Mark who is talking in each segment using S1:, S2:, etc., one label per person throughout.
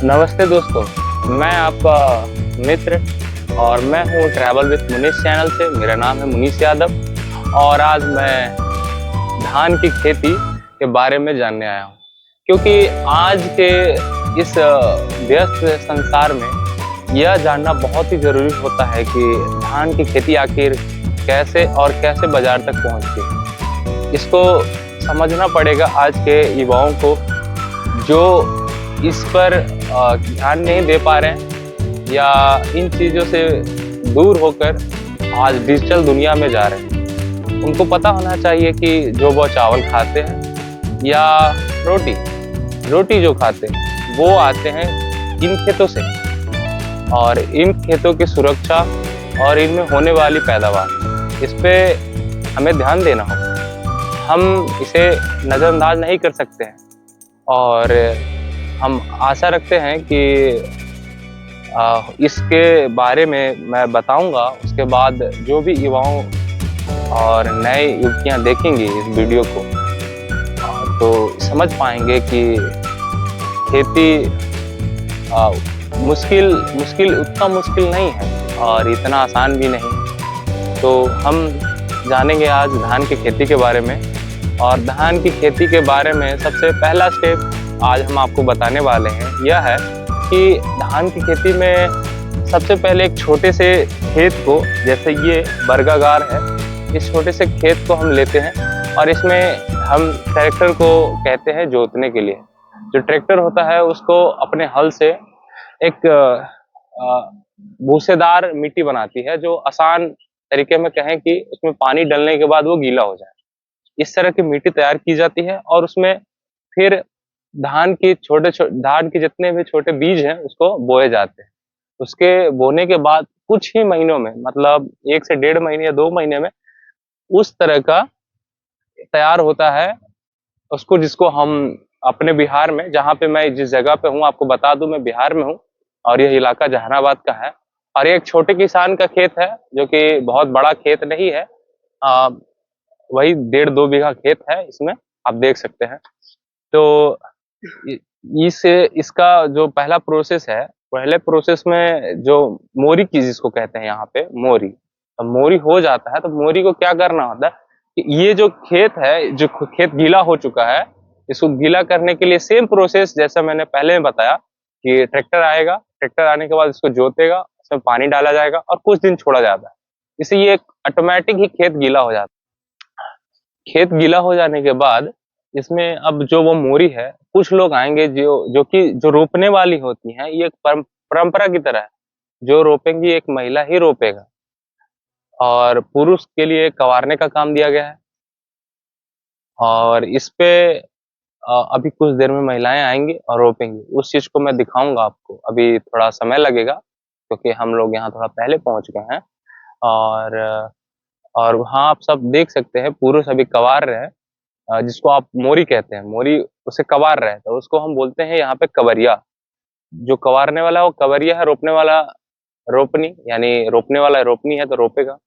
S1: नमस्ते दोस्तों, मैं आपका मित्र और मैं हूँ ट्रैवल विद मुनीश चैनल से। मेरा नाम है मुनीश यादव और आज मैं धान की खेती के बारे में जानने आया हूँ, क्योंकि आज के इस व्यस्त संसार में यह जानना बहुत ही ज़रूरी होता है कि धान की खेती आखिर कैसे और कैसे बाज़ार तक पहुँचती है। इसको समझना पड़ेगा आज के युवाओं को, जो इस पर ध्यान नहीं दे पा रहे हैं या इन चीज़ों से दूर होकर आज डिजिटल दुनिया में जा रहे हैं। उनको पता होना चाहिए कि जो वो चावल खाते हैं या रोटी जो खाते हैं वो आते हैं इन खेतों से, और इन खेतों की सुरक्षा और इनमें होने वाली पैदावार, इस पे हमें ध्यान देना होगा। हम इसे नज़रअंदाज नहीं कर सकते हैं और हम आशा रखते हैं कि इसके बारे में मैं बताऊंगा। उसके बाद जो भी युवाओं और नए युवतियां देखेंगी इस वीडियो को तो समझ पाएंगे कि खेती उतना मुश्किल नहीं है और इतना आसान भी नहीं। तो हम जानेंगे आज धान की खेती के बारे में, और धान की खेती के बारे में सबसे पहला स्टेप आज हम आपको बताने वाले हैं यह है कि धान की खेती में सबसे पहले एक छोटे से खेत को, जैसे ये बर्गागार है, इस छोटे से खेत को हम लेते हैं और इसमें हम ट्रैक्टर को कहते हैं जोतने के लिए। जो ट्रैक्टर होता है उसको अपने हल से एक भूसेदार मिट्टी बनाती है, जो आसान तरीके में कहें कि उसमें पानी डालने के बाद वो गीला हो जाए। इस तरह की मिट्टी तैयार की जाती है और उसमें फिर धान के जितने भी छोटे बीज हैं उसको बोए जाते हैं। उसके बोने के बाद कुछ ही महीनों में, मतलब 1 से 1.5 महीने या 2 महीने में उस तरह का तैयार होता है उसको, जिसको हम अपने बिहार में, जहाँ पे मैं जिस जगह पे हूँ आपको बता दूं, मैं बिहार में हूँ और यह इलाका जहानाबाद का है। और एक छोटे किसान का खेत है, जो कि बहुत बड़ा खेत नहीं है, वही 1.5-2 बीघा खेत है इसमें, आप देख सकते हैं। तो इसका जो पहला प्रोसेस है, पहले प्रोसेस में जो मोरी की, जिसको कहते हैं यहाँ पे मोरी, तो मोरी हो जाता है तो मोरी को क्या करना होता है कि ये जो खेत है, जो खेत गीला हो चुका है, इसको गीला करने के लिए सेम प्रोसेस जैसा मैंने पहले में बताया कि ट्रैक्टर आएगा, ट्रैक्टर आने के बाद इसको जोतेगा, उसमें पानी डाला जाएगा और कुछ दिन छोड़ा जाता है। इससे ये ऑटोमेटिक ही खेत गीला हो जाता है। खेत गीला हो जाने के बाद इसमें अब जो वो मोरी है, कुछ लोग आएंगे जो रोपने वाली होती हैं। ये एक परंपरा की तरह है, जो रोपेंगी एक महिला ही रोपेगा और पुरुष के लिए कवारने का काम दिया गया है। और इस पे अभी कुछ देर में महिलाएं आएंगी और रोपेंगी। उस चीज को मैं दिखाऊंगा आपको, अभी थोड़ा समय लगेगा क्योंकि हम लोग यहाँ थोड़ा पहले पहुंच गए हैं। और वहाँ आप सब देख सकते हैं, पुरुष अभी कवार रहे हैं, जिसको आप मोरी कहते हैं, मोरी उसे कवार रहे हैं, तो उसको हम बोलते हैं यहाँ पे कवरिया। जो कवारने वाला है वो कवरिया है, रोपने वाला रोपनी, यानी रोपने वाला रोपनी है तो रोपेगा।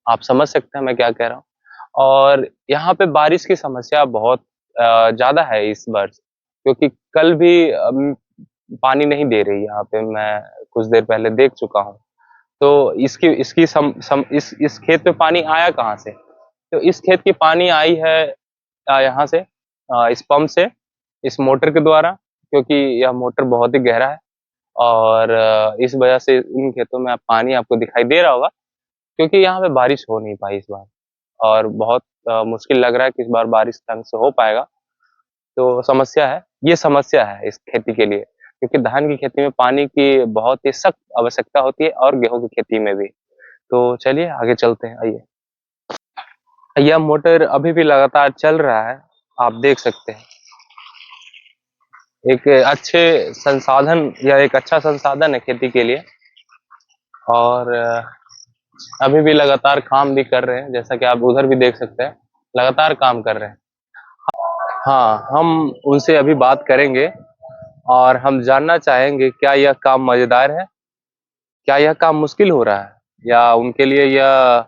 S1: आप समझ सकते हैं मैं क्या कह रहा हूँ। और यहाँ पे बारिश की समस्या बहुत ज्यादा है इस वर्ष, क्योंकि कल भी पानी नहीं दे रही यहाँ पे, मैं कुछ देर पहले देख चुका हूँ। तो इस खेत पे पानी आया कहाँ से? तो इस खेत की पानी आई है यहाँ से, इस पंप से, इस मोटर के द्वारा, क्योंकि यह मोटर बहुत ही गहरा है और इस वजह से इन खेतों में पानी आपको दिखाई दे रहा होगा, क्योंकि यहाँ पे बारिश हो नहीं पाई इस बार और बहुत मुश्किल लग रहा है कि इस बार बारिश ढंग से हो पाएगा। तो ये समस्या है इस खेती के लिए, क्योंकि धान की खेती में पानी की बहुत ही सख्त आवश्यकता होती है और गेहूं की खेती में भी। तो चलिए आगे चलते हैं, आइए। यह मोटर अभी भी लगातार चल रहा है, आप देख सकते हैं। एक अच्छा संसाधन है खेती के लिए, और अभी भी लगातार काम भी कर रहे हैं, जैसा कि आप उधर भी देख सकते हैं, लगातार काम कर रहे हैं। हाँ, हम उनसे अभी बात करेंगे और हम जानना चाहेंगे क्या यह काम मजेदार है, क्या यह काम मुश्किल हो रहा है, या उनके लिए यह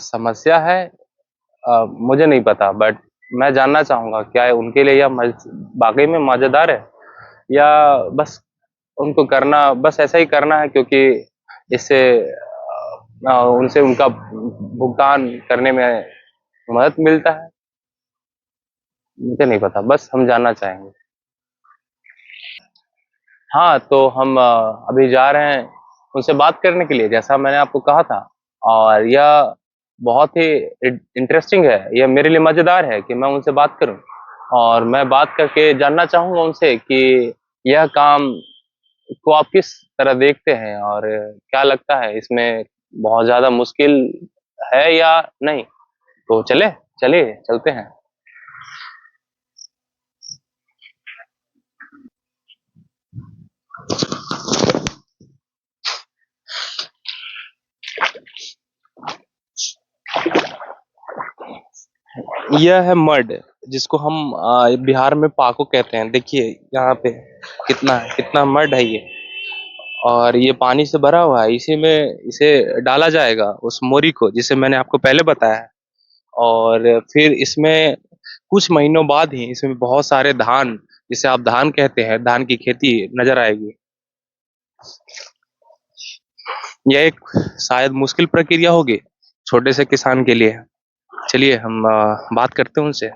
S1: समस्या है। मुझे नहीं पता, बट मैं जानना चाहूंगा क्या उनके लिए यह वाकई में मजेदार है या बस उनको करना बस ऐसा ही करना है, क्योंकि इससे उनसे उनका भुगतान करने में मदद मिलता है। मुझे नहीं पता, बस हम जानना चाहेंगे। हाँ, तो हम अभी जा रहे हैं उनसे बात करने के लिए, जैसा मैंने आपको कहा था। और यह बहुत ही इंटरेस्टिंग है, यह मेरे लिए मज़ेदार है कि मैं उनसे बात करूं, और मैं बात करके जानना चाहूंगा उनसे कि यह काम को आप किस तरह देखते हैं, और क्या लगता है इसमें बहुत ज़्यादा मुश्किल है या नहीं। तो चलिए चलते हैं। यह है मड, जिसको हम बिहार में पाको कहते हैं। देखिए यहाँ पे कितना मड है ये, और ये पानी से भरा हुआ है। इसी में इसे डाला जाएगा उस मोरी को, जिसे मैंने आपको पहले बताया है। और फिर इसमें कुछ महीनों बाद ही इसमें बहुत सारे धान, जिसे आप धान कहते हैं, धान की खेती नजर आएगी। यह एक शायद मुश्किल प्रक्रिया होगी छोटे से किसान के लिए। चलिए हम बात करते हैं उनसे।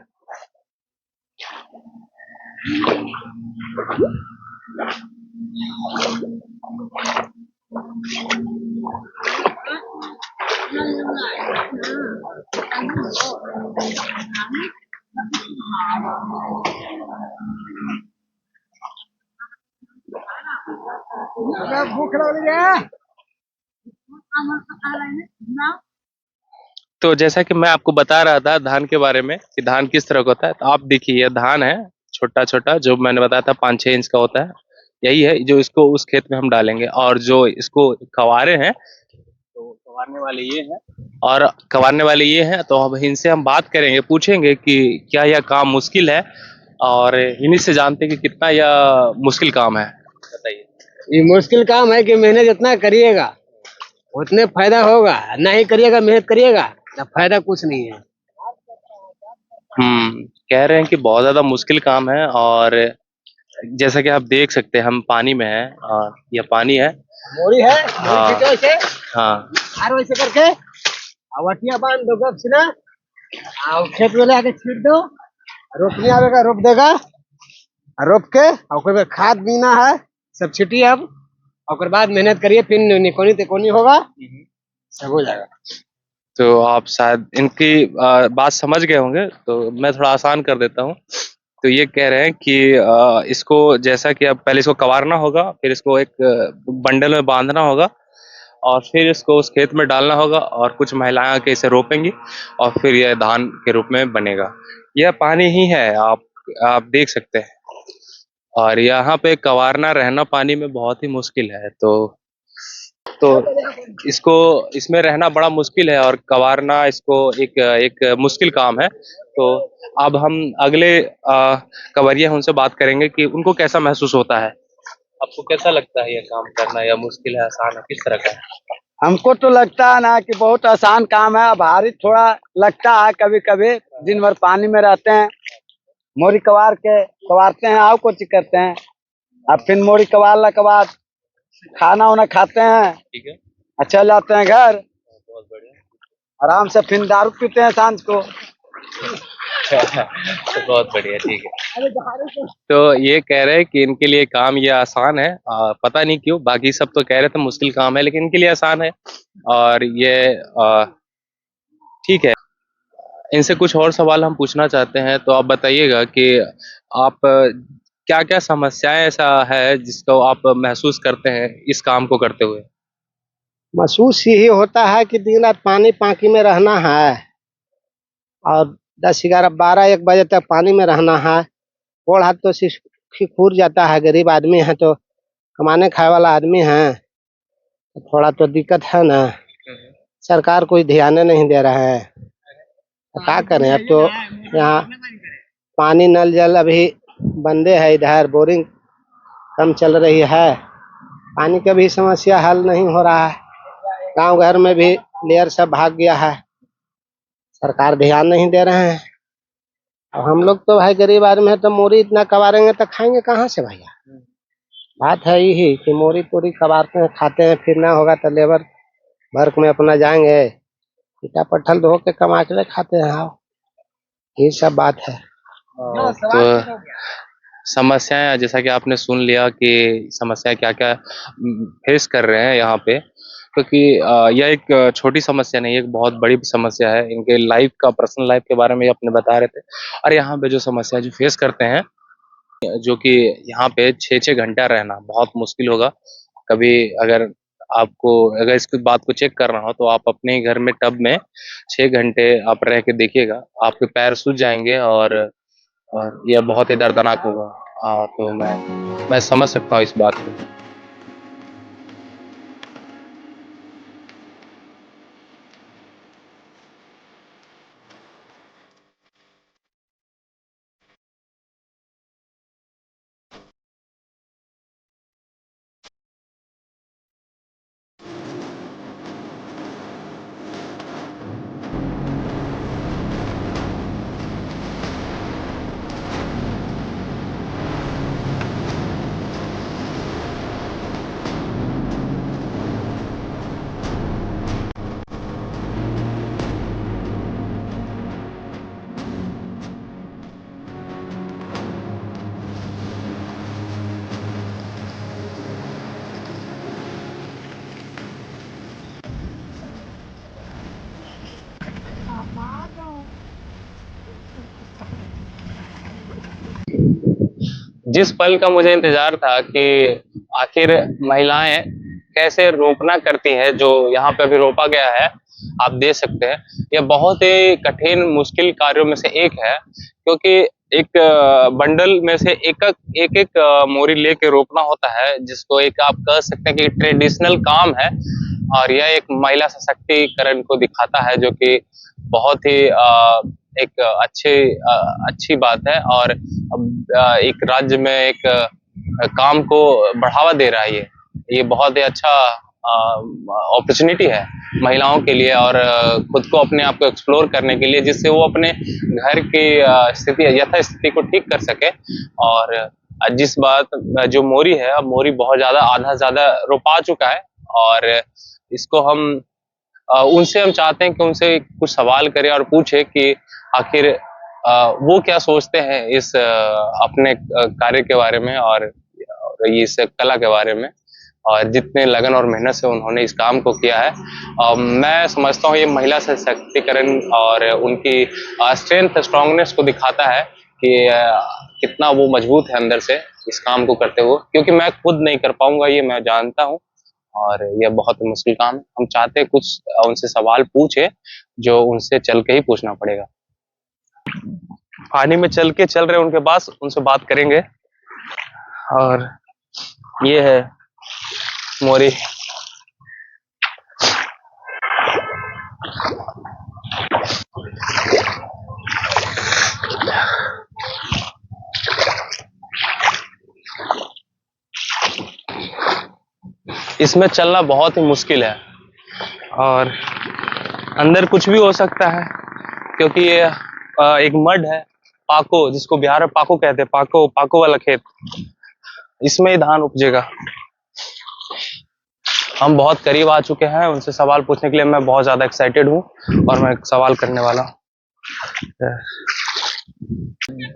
S1: भूख लग रही है। तो जैसा कि मैं आपको बता रहा था धान के बारे में कि धान किस तरह का होता है, तो आप देखिए यह धान है, छोटा छोटा, जो मैंने बताया था 5-6 इंच का होता है। यही है जो इसको उस खेत में हम डालेंगे। और जो इसको कवारे हैं, तो कवारने वाले ये हैं, और कवारने वाले ये हैं। तो अब इनसे हम बात करेंगे, पूछेंगे कि क्या यह काम मुश्किल है, और इन्हीं से जानते हैं कि कितना यह मुश्किल काम है। बताइए।
S2: ये मुश्किल काम है कि मेहनत जितना करिएगा उतने फायदा होगा, नहीं करिएगा मेहनत करिएगा ना फायदा कुछ नहीं है।
S1: कह रहे हैं कि बहुत ज्यादा मुश्किल काम है। और जैसा कि आप देख सकते हैं हम पानी में हैं, और यह पानी है।
S2: मोरी है,
S1: हाँ।
S2: मोरी खींचो ऐसे,
S1: हाँ।
S2: हारो ऐसे करके, और वटिया बांध दो गप से ना, और खेत में आके छीट दो, रोपनी आवेगा रोप देगा, और रोप के और कोई बार खाद बीना है सब छिटिए अब, और उसके बाद मेहनत करिए, फिर निकोनी तिकोनी होगा, सब हो जाएगा।
S1: तो आप शायद इनकी बात समझ गए होंगे, तो मैं थोड़ा आसान कर देता हूँ। तो ये कह रहे हैं कि इसको, जैसा कि अब पहले इसको कवारना होगा, फिर इसको एक बंडल में बांधना होगा, और फिर इसको उस खेत में डालना होगा, और कुछ महिलाएं आके इसे रोपेंगी, और फिर यह धान के रूप में बनेगा। यह पानी ही है, आप देख सकते हैं। और यहाँ पे कवारना रहना पानी में बहुत ही मुश्किल है। तो इसको, इसमें रहना बड़ा मुश्किल है, और कवारना इसको एक एक मुश्किल काम है। तो अब हम अगले कवरिया हैं, उनसे बात करेंगे कि उनको कैसा महसूस होता है। आपको कैसा लगता है ये काम करना, या मुश्किल है, आसान है, किस तरह का है?
S2: हमको तो लगता है ना कि बहुत आसान काम है, भारी थोड़ा लगता है कभी कभी, दिन भर पानी में रहते हैं, मोरी कवारते हैं, आओ कुछ करते हैं, अब फिर मोरी कवारने के बाद खाना वाना खाते हैं,
S1: ठीक है।
S2: अच्छा जाते हैं घर,
S1: बहुत बढ़िया।
S2: आराम से फिर दारू पीते हैं सांझ को।
S1: तो बहुत बढ़िया, ठीक है। तो ये कह रहे हैं कि इनके लिए काम ये आसान है। पता नहीं क्यों, बाकी सब तो कह रहे थे मुश्किल काम है, लेकिन इनके लिए आसान है। और ये ठीक है। इनसे कुछ और सवाल हम पूछना चाहते हैं, तो आप बताइएगा कि आप क्या-क्या समस्याएं ऐसा है जिसको आप महसूस करते हैं इस काम को करते हुए?
S2: महसूस यही होता है कि दिन रात पानी पाकी में रहना है, और 10, 11, 12, 1 बजे तक पानी में रहना है। गोड़ हाथ तो सिकुड़ जाता है, गरीब आदमी है, तो कमाने खाए वाला आदमी है, तो थोड़ा तो दिक्कत है ना। सरकार कोई ध्यान नहीं दे रहा है, तो क्या करें। अब तो यहाँ पानी नल जल अभी बंदे है, इधर बोरिंग कम चल रही है, पानी का भी समस्या हल नहीं हो रहा है। गांव घर में भी लेयर सब भाग गया है, सरकार ध्यान नहीं दे रहे हैं। अब हम लोग तो भाई गरीब आदमी है, तो मोरी इतना कबारेंगे तो खाएंगे कहाँ से भैया। बात है यही कि मोरी तोरी कबारते हैं, खाते हैं, फिर ना होगा तो लेबर वर्क में अपना जाएंगे, ईटा पत्थर धो के कमा के खाते हैं। हाँ, ये सब बात है।
S1: तो समस्याएं जैसा कि आपने सुन लिया कि समस्या क्या क्या फेस कर रहे हैं यहाँ पे, क्योंकि यह एक छोटी समस्या नहीं है, एक बहुत बड़ी समस्या है। इनके लाइफ का, पर्सनल लाइफ के बारे में ये अपने बता रहे थे। और यहाँ पे जो समस्या जो फेस करते हैं, जो कि यहाँ पे 6-6 घंटा रहना बहुत मुश्किल होगा। कभी अगर आपको अगर इसकी बात को चेक करना हो तो आप अपने घर में टब में 6 घंटे आप रह के देखिएगा, आपके पैर सूज जाएंगे और यह बहुत ही दर्दनाक होगा। तो मैं समझ सकता हूँ इस बात को। जिस पल का मुझे इंतजार था कि आखिर महिलाएं कैसे रोपना करती है, जो यहाँ पे अभी रोपा गया है, आप देख सकते हैं। यह बहुत ही कठिन मुश्किल कार्यों में से एक है, क्योंकि एक बंडल में से एक एक मोरी लेके रोपना होता है, जिसको एक आप कह सकते हैं कि ट्रेडिशनल काम है। और यह एक महिला सशक्तिकरण को दिखाता है, जो कि बहुत ही एक अच्छी बात है। और एक राज्य में एक काम को बढ़ावा दे रहा है। ये बहुत ही अच्छा अपॉर्चुनिटी है महिलाओं के लिए, और खुद को अपने आप को एक्सप्लोर करने के लिए, जिससे वो अपने घर की स्थिति यथास्थिति को ठीक कर सके। और जिस बात जो मोरी है, अब मोरी बहुत ज्यादा आधा ज्यादा रोपा चुका है, और इसको हम उनसे हम चाहते हैं कि उनसे कुछ सवाल करें और पूछे कि आखिर वो क्या सोचते हैं इस अपने कार्य के बारे में, और इस कला के बारे में, और जितने लगन और मेहनत से उन्होंने इस काम को किया है। मैं समझता हूँ ये महिला सशक्तिकरण और उनकी स्ट्रेंथ, स्ट्रांगनेस को दिखाता है कि कितना वो मजबूत है अंदर से इस काम को करते हुए, क्योंकि मैं खुद नहीं कर पाऊंगा, ये मैं जानता हूँ। और यह बहुत ही मुश्किल काम है। हम चाहते हैं कुछ उनसे सवाल पूछे, जो उनसे चल के ही पूछना पड़ेगा। पानी में चल रहे हैं उनके पास, उनसे बात करेंगे। और ये है मोरी। इसमें चलना बहुत ही मुश्किल है, और अंदर कुछ भी हो सकता है, क्योंकि ये एक मड है, पाको, जिसको बिहार में पाको कहते हैं, पाको पाको वाला खेत, इसमें ही धान उपजेगा। हम बहुत करीब आ चुके हैं उनसे सवाल पूछने के लिए। मैं बहुत ज्यादा एक्साइटेड हूँ, और मैं एक सवाल करने वाला हूँ।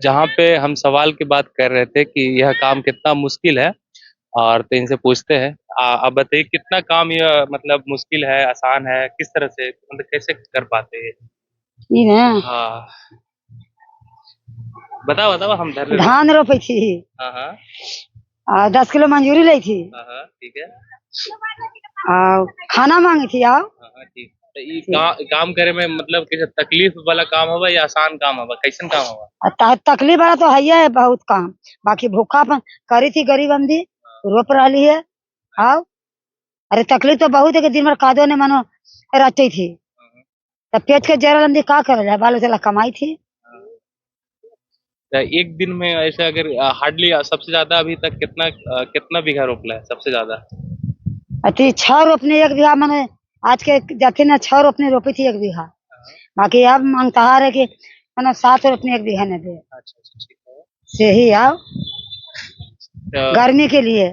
S1: जहाँ पे हम सवाल की बात कर रहे थे कि यह काम कितना मुश्किल है, और तो इनसे पूछते हैं, आप बताइए कितना काम यह मतलब मुश्किल है, आसान है, किस तरह से, मतलब कैसे कर पाते हैं
S3: ई ना
S1: हाँ बताओ बताओ, हम धर लेंगे।
S3: धान रोपे थी,
S1: हाँ हाँ
S3: 10 किलो मंजूरी ली थी,
S1: हाँ ठीक है।
S3: खाना मांगी थी। आओ
S1: हाँ ठीक। तो ये काम करे में मतलब कैसे तकलीफ वाला काम होगा या आसान काम होगा, कैसन काम होगा?
S3: तकलीफ वाला तो है बहुत काम, बाकी भूखापन करी थी, गरीब आमदी रोप रही है। आओ, अरे तकलीफ तो बहुत है कि दिन भर कादो ने मानो रची थी, तब पेट के जरा आमदी का करे, बालो चला कमाई थी।
S1: एक दिन में ऐसे अगर हार्डली सबसे ज्यादा अभी तक कितना बीघा रोपला है सबसे ज्यादा?
S3: अति 6 रोपने 1 बीघा, माने आज के जाते ना 6 रोपने रोपी थी 1 बीघा। बाकी अब मांगता है कि मनो 7 रोपनी 1 बीघा ने दे
S1: अच्छा अच्छा ठीक है।
S3: से ही आओ
S1: तो
S3: गर्मी के लिए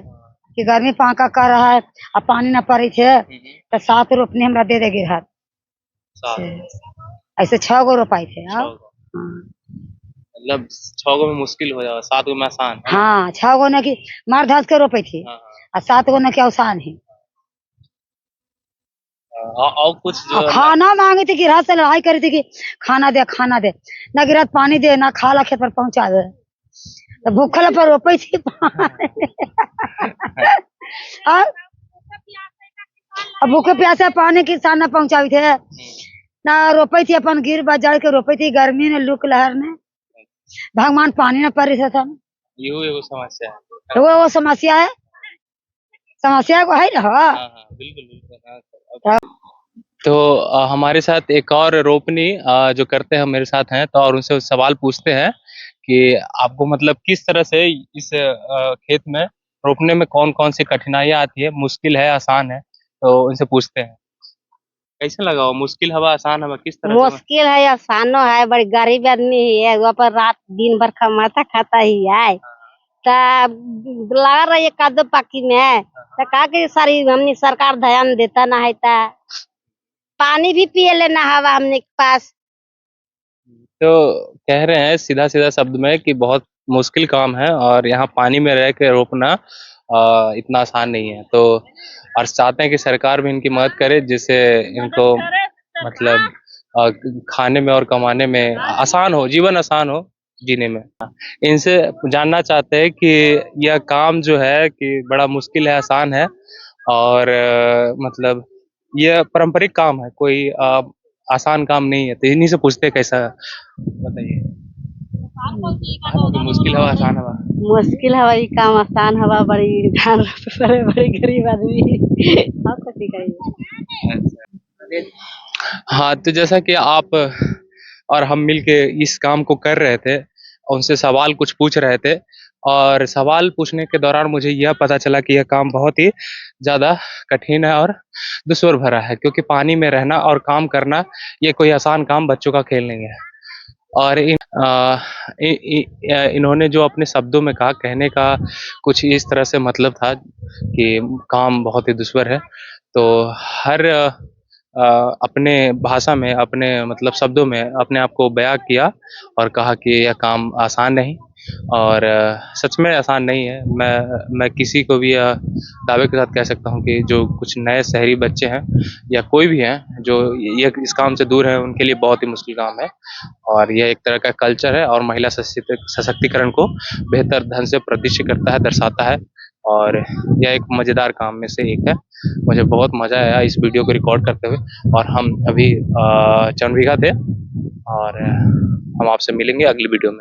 S3: कि गर्मी पाका कर रहा है अब पानी न पड़ी थे तो 7 रोपनी हमरा दे दे गिरहत ऐसे 6 गो रोपाई थे आओ
S1: मतलब 6 गो में मुश्किल हो जाएगा, 7 गो में आसान है।
S3: हाँ 6 गो ने की मार धस के रोपी थी
S1: हाँ,
S3: और 7 गो ने की आसान है
S1: और कुछ जो
S3: और खाना मांगी थी गिरहत से लड़ाई करी थी कि खाना दे ना गिरहत पानी दे ना खाला खेत पर पहुंचा दे तो भूखल पर रोपी थी और भूखे प्यासे पानी किसान न पहुंचावी थे ना रोपी थी अपन गिर बाजार के रोपी थी गर्मी ने लूक लहर ने भगवान पानी न पड़ रहा था
S1: यू एगो समस्या है।
S3: तो वो समस्या है समस्या को है ना
S1: हाँ हाँ बिल्कुल बिल्कुल। हाँ, तो हमारे साथ एक और रोपनी जो करते हैं मेरे साथ हैं तो और उनसे सवाल पूछते हैं कि आपको मतलब किस तरह से इस खेत में रोपने में कौन कौन सी कठिनाइयाँ आती है, मुश्किल है आसान है, तो उनसे पूछते हैं कैसे लगा हो, मुश्किल हवा आसान हवा किस तरह से?
S4: मुश्किल है आसानो है बड़ी गरीब आदमी ही है वहाँ पर रात दिन भर कमाता खाता ही है लगा रही है कदो पाकी में तो का के सारी हमने सरकार ध्यान देता ना है पानी भी पिए लेना हवा हमने के पास।
S1: तो कह रहे हैं सीधा सीधा शब्द में कि बहुत मुश्किल काम है और यहाँ पानी में रह के रोपना इतना आसान नहीं है, तो और चाहते हैं कि सरकार भी इनकी मदद करे जिससे इनको मतलब खाने में और कमाने में आसान हो, जीवन आसान हो जीने में। इनसे जानना चाहते हैं कि यह काम जो है कि बड़ा मुश्किल है आसान है और मतलब यह पारंपरिक काम है, कोई आसान काम नहीं है, तो इन्हीं से पूछते हैं कैसा बताइए। मुश्किल हवा आसान हवा?
S4: मुश्किल हवा ये काम आसान हवा बड़ी बड़ी गरीब आदमी आपको सिखाइए।
S1: हाँ तो जैसा कि आप और हम मिलके इस काम को कर रहे थे, उनसे सवाल कुछ पूछ रहे थे और सवाल पूछने के दौरान मुझे यह पता चला कि यह काम बहुत ही ज़्यादा कठिन है और दुश्वार भरा है, क्योंकि पानी में रहना और काम करना ये कोई आसान काम बच्चों का खेल नहीं है। और इन्होंने जो अपने शब्दों में कहा, कहने का कुछ इस तरह से मतलब था कि काम बहुत ही दुश्वार है, तो हर अपने भाषा में अपने मतलब शब्दों में अपने आप को बयां किया और कहा कि यह काम आसान नहीं और सच में आसान नहीं है। मैं किसी को भी दावे के साथ कह सकता हूं कि जो कुछ नए शहरी बच्चे हैं या कोई भी हैं जो ये इस काम से दूर है, उनके लिए बहुत ही मुश्किल काम है और यह एक तरह का कल्चर है और महिला सशक्तिकरण को बेहतर ढंग से प्रदर्शित करता है, दर्शाता है और यह एक मज़ेदार काम में से एक है। मुझे बहुत मज़ा आया इस वीडियो को रिकॉर्ड करते हुए और हम अभी चंद्रिका थे और हम आपसे मिलेंगे अगली वीडियो में।